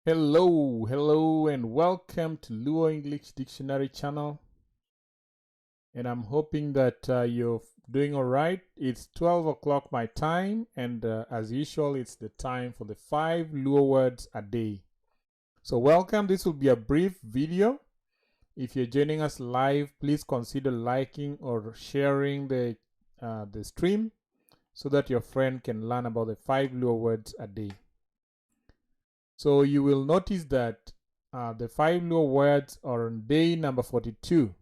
Hello, and welcome to Luo English Dictionary channel. And I'm hoping that you're doing all right. It's 12 o'clock my time, and as usual, it's the time for the 5 Luo words a day. So welcome. This will be a brief video. If you're joining us live, please consider liking or sharing the stream so that your friend can learn about the 5 Luo words a day. So you will notice that the 5 Luo words are on day number 42.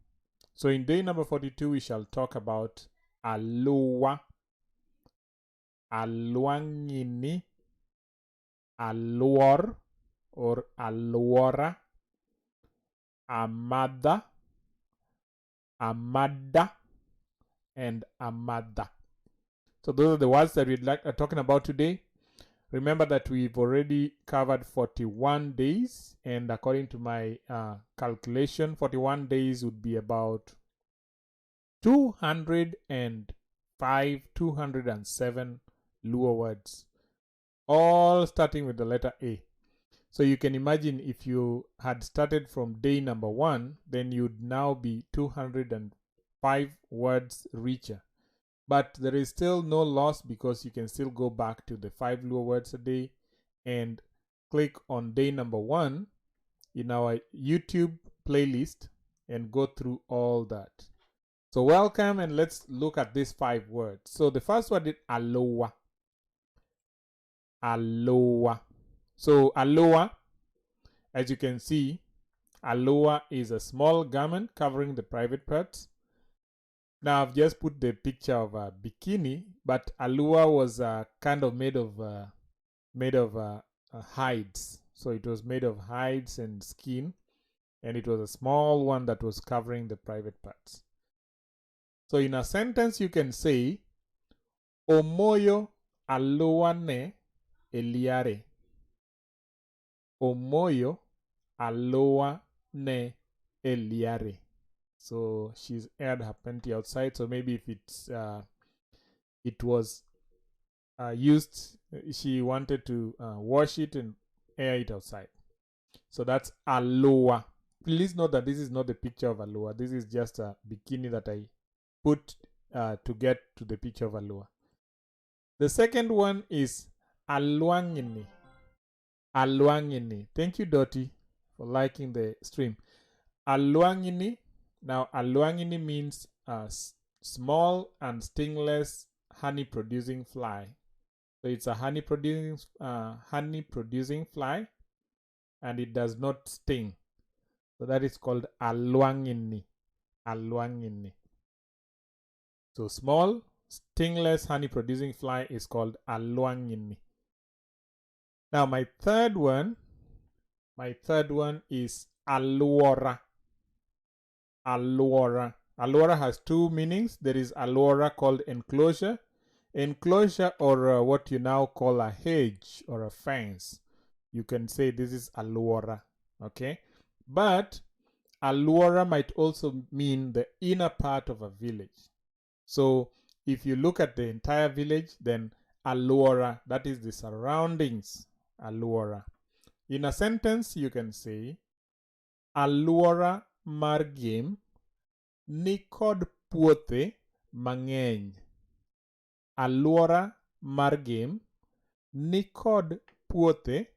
So in day number 42, we shall talk about alwor, alwang'ini, alwor or alwora, amada, amada, and amadha. So those are the words that we're talking about today. Remember that we've already covered 41 days, and according to my calculation, 41 days would be about 205, 207 Luo words, all starting with the letter A. So you can imagine if you had started from day number 1, then you'd now be 205 words richer. But there is still no loss because you can still go back to the 5 Luo words a day and click on day number 1 in our YouTube playlist and go through all that. So welcome, and let's look at these 5 words. So the first word is alwor. Alwor. So alwor, as you can see, alwor is a small garment covering the private parts. Now I've just put the picture of a bikini, but alwor was kind of made of hides. So it was made of hides and skin, and it was a small one that was covering the private parts. So in a sentence you can say, Omoyo alwor ne eliare. Omoyo alwor ne eliare. So she's aired her panty outside. So maybe if it was used, she wanted to wash it and air it outside. So that's alwor. Please note that this is not the picture of alwor. This is just a bikini that I put to get to the picture of alwor. The second one is alwang'ini. Alwang'ini. Thank you, Dottie, for liking the stream. Alwang'ini. Now, alwang'ini means a small and stingless honey-producing fly. So it's a honey-producing fly, and it does not sting. So that is called alwang'ini. Alwang'ini. So small, stingless honey-producing fly is called alwang'ini. Now, my third one is alwora. Alwora. Alwora has 2 meanings. There is alwora called enclosure. Enclosure, or what you now call a hedge or a fence. You can say this is alwora. Okay? But alwora might also mean the inner part of a village. So if you look at the entire village, then alwora, that is the surroundings. Alwora. In a sentence, you can say, alwora mar game nikod puothe mang'eny. Alwora mar game nikod puothe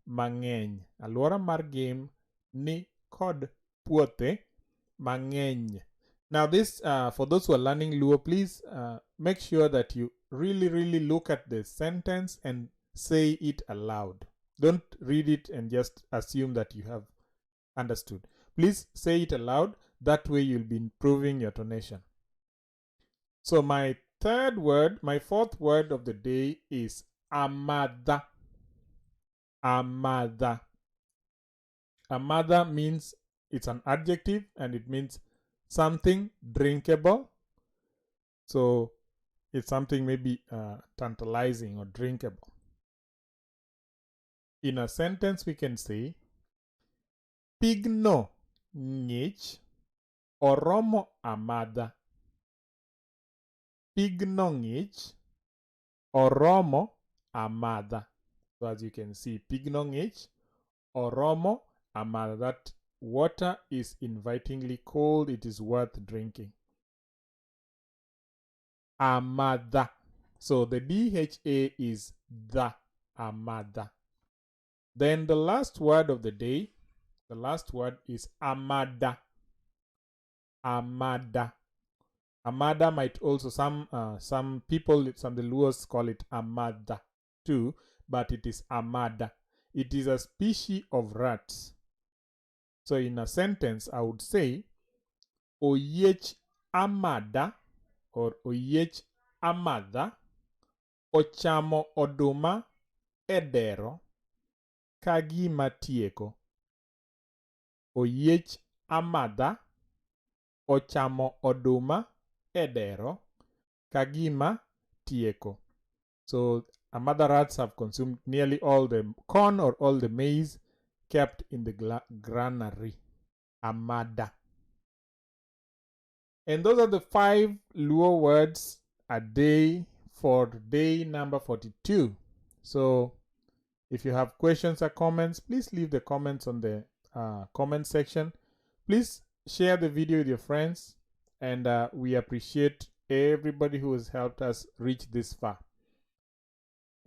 mang'eny. Alwora mar game nikod puothe mang'eny. Now this, for those who are learning Luo, please make sure that you really look at the sentence and say it aloud. Don't read it and just assume that you have understood. Please say it aloud. That way you'll be improving your tonation. So my fourth word of the day is amadha. Amadha. Amadha means, it's an adjective, and it means something drinkable. So it's something maybe tantalizing or drinkable. In a sentence we can say, pigno ng'ich oromo amadha. Pigno ng'ich oromo amadha. So as you can see, pigno ng'ich Oromo amadha. That water is invitingly cold. It is worth drinking. Amadha. So the DHA is the amadha. Then the last word of the day, the last word is amada. Amada. Amada might also, some people, some the Luos call it amadha too, but it is amada. It is a species of rats. So in a sentence, I would say, Oyech amada or Oyech amadha ochamo oduma edero kagima tieko. Oyech amadha ochamo oduma edero kagima tieko. So amadha rats have consumed nearly all the corn or all the maize kept in the granary. Amada. And those are the 5 Luo words a day for day number 42. So if you have questions or comments, please leave the comments on the comment section. Please share the video with your friends, and we appreciate everybody who has helped us reach this far.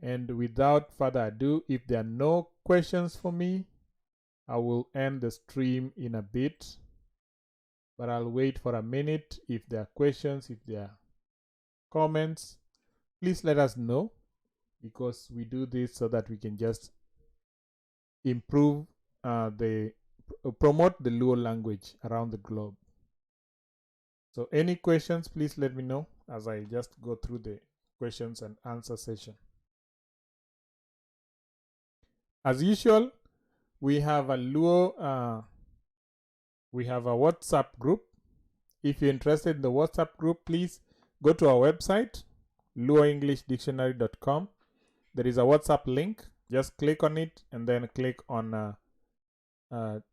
And without further ado, if there are no questions for me, I will end the stream in a bit, but I'll wait for a minute. If there are questions, if there are comments, please let us know, because we do this so that we can just improve promote the Luo language around the globe. So any questions, please let me know as I just go through the questions and answer session. As usual, we have a Luo, we have a WhatsApp group. If you're interested in the WhatsApp group, please go to our website, luoenglishdictionary.com. There is a WhatsApp link. Just click on it and then click on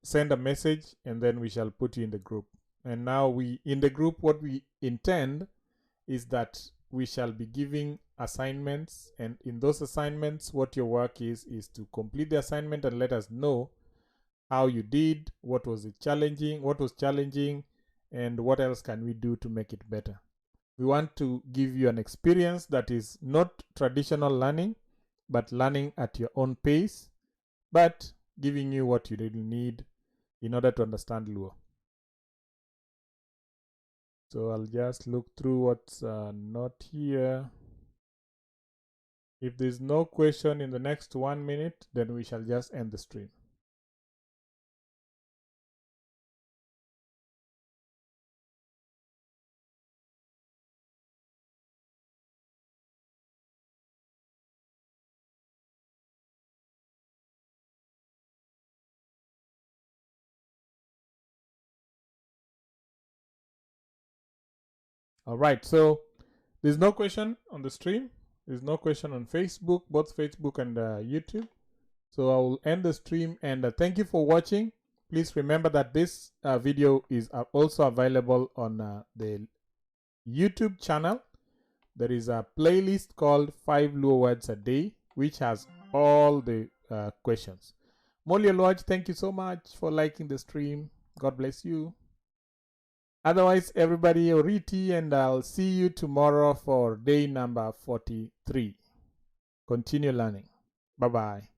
send a message, and then we shall put you in the group. And now in the group, what we intend is that we shall be giving assignments, and in those assignments, what your work is to complete the assignment and let us know how you did, what was challenging, and what else can we do to make it better. We want to give you an experience that is not traditional learning, but learning at your own pace, but giving you what you really need in order to understand Luo. So I'll just look through what's not here. If there's no question in the next 1 minute, then we shall just end the stream. All right, so there's no question on the stream. There's no question on Facebook, both Facebook and YouTube. So I will end the stream, and thank you for watching. Please remember that this video is also available on the YouTube channel. There is a playlist called 5 Luo Words A Day, which has all the questions. Molly Lodge, thank you so much for liking the stream. God bless you. Otherwise, everybody, Oriti, and I'll see you tomorrow for day number 43. Continue learning. Bye-bye.